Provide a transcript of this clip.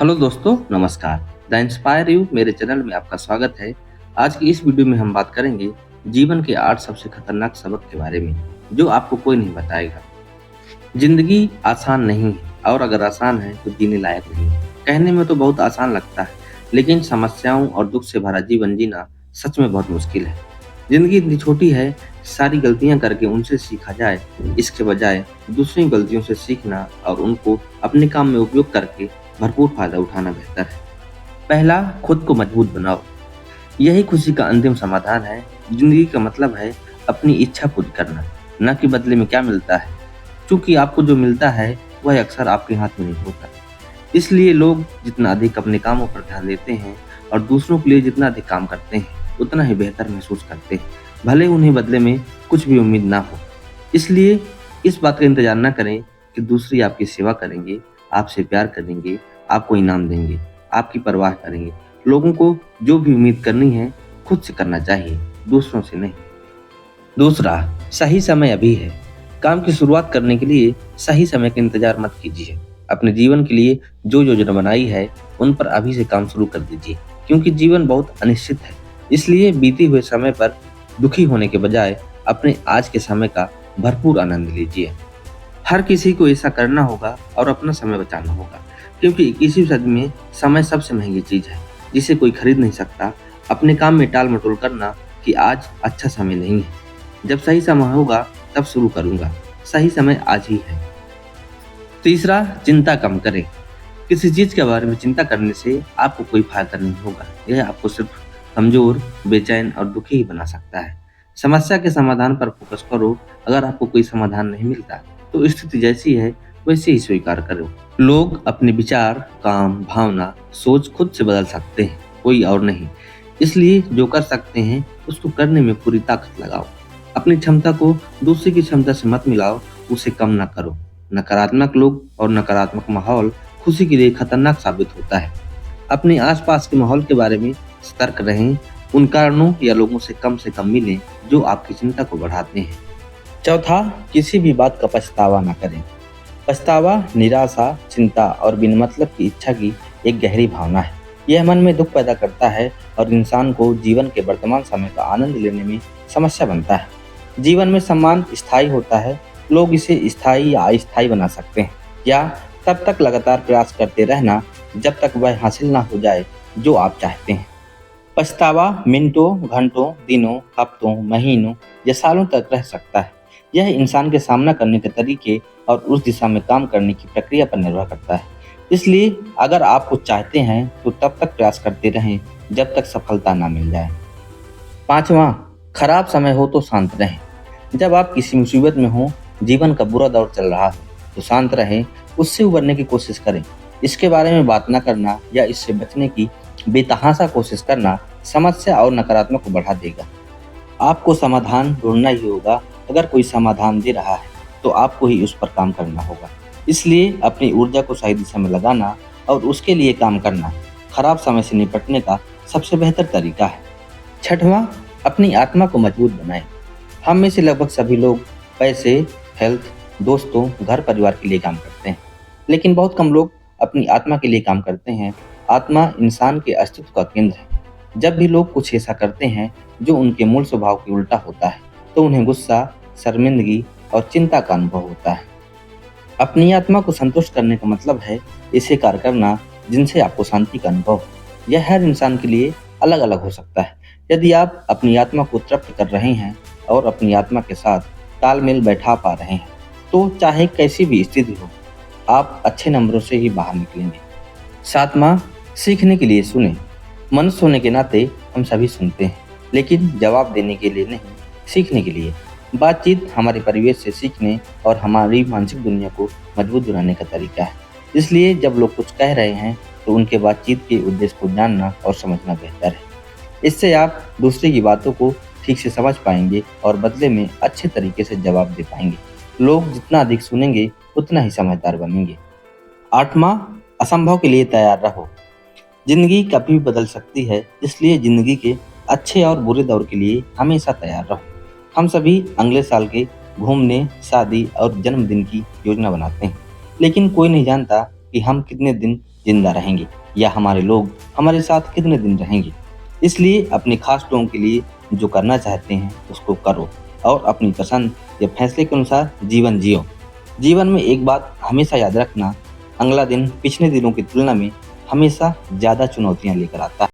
Hello दोस्तों, नमस्कार। The inspire you मेरे चैनल में आपका स्वागत है। आज की इस वीडियो में हम बात करेंगे जीवन के 8 सबसे खतरनाक सबक के बारे में, जो आपको कोई नहीं बताएगा। जिंदगी आसान नहीं है, और अगर आसान है तो जीने लायक नहीं है। कहने में तो बहुत आसान लगता है, लेकिन समस्याओं और दुख से भरा जीवन जीना सच में बहुत मुश्किल है। जिंदगी इतनी छोटी है कि सारी गलतियां करके उनसे सीखा जाए, इसके बजाय दूसरी गलतियों से सीखना और उनको अपने काम में उपयोग करके भरपूर फायदा उठाना बेहतर है। पहला, खुद को मजबूत बनाओ। यही खुशी का अंतिम समाधान है। जिंदगी का मतलब है अपनी इच्छा पूरी करना, न कि बदले में क्या मिलता है। क्योंकि आपको जो मिलता है वह अक्सर आपके हाथ में नहीं होता। इसलिए लोग जितना अधिक अपने कामों पर ध्यान देते हैं और दूसरों के लिए जितना अधिक काम करते हैं, उतना ही बेहतर महसूस करते हैं, भले उन्हें बदले में कुछ भी उम्मीद ना हो। इसलिए इस बात का इंतजार न करें कि दूसरे आपकी सेवा करेंगे, आपसे प्यार करेंगे, आपको इनाम देंगे, आपकी परवाह करेंगे। लोगों को जो भी उम्मीद करनी है खुद से करना चाहिए, दूसरों से नहीं। दूसरा, सही समय अभी है। काम की शुरुआत करने के लिए सही समय का इंतजार मत कीजिए। अपने जीवन के लिए जो योजना बनाई है उन पर अभी से काम शुरू कर दीजिए, क्योंकि जीवन बहुत अनिश्चित है। इसलिए बीते हुए समय पर दुखी होने के बजाय अपने आज के समय का भरपूर आनंद लीजिए। हर किसी को ऐसा करना होगा और अपना समय बचाना होगा, क्योंकि 21वीं सदी में समय सबसे महंगी चीज है, जिसे कोई खरीद नहीं सकता। अपने काम में टाल मटोल करना कि आज अच्छा समय नहीं है, जब सही समय होगा तब शुरू करूंगा, सही समय आज ही है। तीसरा, चिंता कम करें। किसी चीज के बारे में चिंता करने से आपको कोई फायदा नहीं होगा। यह आपको सिर्फ कमजोर, बेचैन और दुखी ही बना सकता है। समस्या के समाधान पर फोकस करो। अगर आपको कोई समाधान नहीं मिलता तो स्थिति जैसी है वैसे ही स्वीकार करो। लोग अपने विचार, काम, भावना, सोच खुद से बदल सकते हैं, कोई और नहीं। इसलिए जो कर सकते हैं उसको करने में पूरी ताकत लगाओ। अपनी क्षमता को दूसरे की क्षमता से मत मिलाओ, उसे कम ना करो। नकारात्मक लोग और नकारात्मक माहौल खुशी के लिए खतरनाक साबित होता है। अपने आसपास के माहौल के बारे में सतर्क रहें। उन कारणों या लोगों से कम मिलें जो आपकी चिंता को बढ़ाते हैं। चौथा, किसी भी बात का पछतावा न करें। पछतावा निराशा, चिंता और बिन मतलब की इच्छा की एक गहरी भावना है। यह मन में दुख पैदा करता है और इंसान को जीवन के वर्तमान समय का आनंद लेने में समस्या बनता है। जीवन में सम्मान स्थायी होता है। लोग इसे स्थायी या अस्थायी बना सकते हैं, या तब तक लगातार प्रयास करते रहना जब तक वह हासिल ना हो जाए जो आप चाहते हैं। पछतावा मिनटों, घंटों, दिनों, हफ्तों, महीनों या सालों तक रह सकता है। यह इंसान के सामना करने के तरीके और उस दिशा में काम करने की प्रक्रिया पर निर्भर करता है। इसलिए अगर आप कुछ चाहते हैं तो तब तक प्रयास करते रहें जब तक सफलता ना मिल जाए। पांचवा, खराब समय हो तो शांत रहें। जब आप किसी मुसीबत में हो, जीवन का बुरा दौर चल रहा हो, तो शांत रहें, उससे उबरने की कोशिश करें। इसके बारे में बात न करना या इससे बचने की बेतहाशा कोशिश करना समस्या और नकारात्मक को बढ़ा देगा। आपको समाधान ढूंढना ही होगा। अगर कोई समाधान दे रहा है तो आपको ही उस पर काम करना होगा। इसलिए अपनी ऊर्जा को सही दिशा में लगाना और उसके लिए काम करना खराब समय से निपटने का सबसे बेहतर तरीका है। छठवां, अपनी आत्मा को मजबूत बनाएं। हम में से लगभग सभी लोग पैसे, हेल्थ, दोस्तों, घर परिवार के लिए काम करते हैं, लेकिन बहुत कम लोग अपनी आत्मा के लिए काम करते हैं। आत्मा इंसान के अस्तित्व का केंद्र है। जब भी लोग कुछ ऐसा करते हैं जो उनके मूल स्वभाव के उल्टा होता है, तो उन्हें गुस्सा, शर्मिंदगी और चिंता का अनुभव होता है। अपनी आत्मा को संतुष्ट करने का मतलब है ऐसे कार्य करना जिनसे आपको शांति का अनुभव हो। यह हर इंसान के लिए अलग अलग हो सकता है। यदि आप अपनी आत्मा को तृप्त कर रहे हैं और अपनी आत्मा के साथ तालमेल बैठा पा रहे हैं, तो चाहे कैसी भी स्थिति हो, आप अच्छे नंबरों से ही बाहर निकलेंगे। सातवां, सीखने के लिए सुने। मनुष्य होने के नाते हम सभी सुनते हैं, लेकिन जवाब देने के लिए नहीं, सीखने के लिए। बातचीत हमारे परिवेश से सीखने और हमारी मानसिक दुनिया को मजबूत बनाने का तरीका है। इसलिए जब लोग कुछ कह रहे हैं तो उनके बातचीत के उद्देश्य को जानना और समझना बेहतर है। इससे आप दूसरे की बातों को ठीक से समझ पाएंगे और बदले में अच्छे तरीके से जवाब दे पाएंगे। लोग जितना अधिक सुनेंगे उतना ही समझदार बनेंगे। आठवां, असंभव के लिए तैयार रहो। जिंदगी कभी भी बदल सकती है, इसलिए जिंदगी के अच्छे और बुरे दौर के लिए हमेशा तैयार रहो। हम सभी अगले साल के घूमने, शादी और जन्मदिन की योजना बनाते हैं, लेकिन कोई नहीं जानता कि हम कितने दिन जिंदा रहेंगे या हमारे लोग हमारे साथ कितने दिन रहेंगे। इसलिए अपने खास लोगों के लिए जो करना चाहते हैं उसको करो और अपनी पसंद या फैसले के अनुसार जीवन जियो। जीवन में एक बात हमेशा याद रखना, अगला दिन पिछले दिनों की तुलना में हमेशा ज़्यादा चुनौतियाँ लेकर आता है।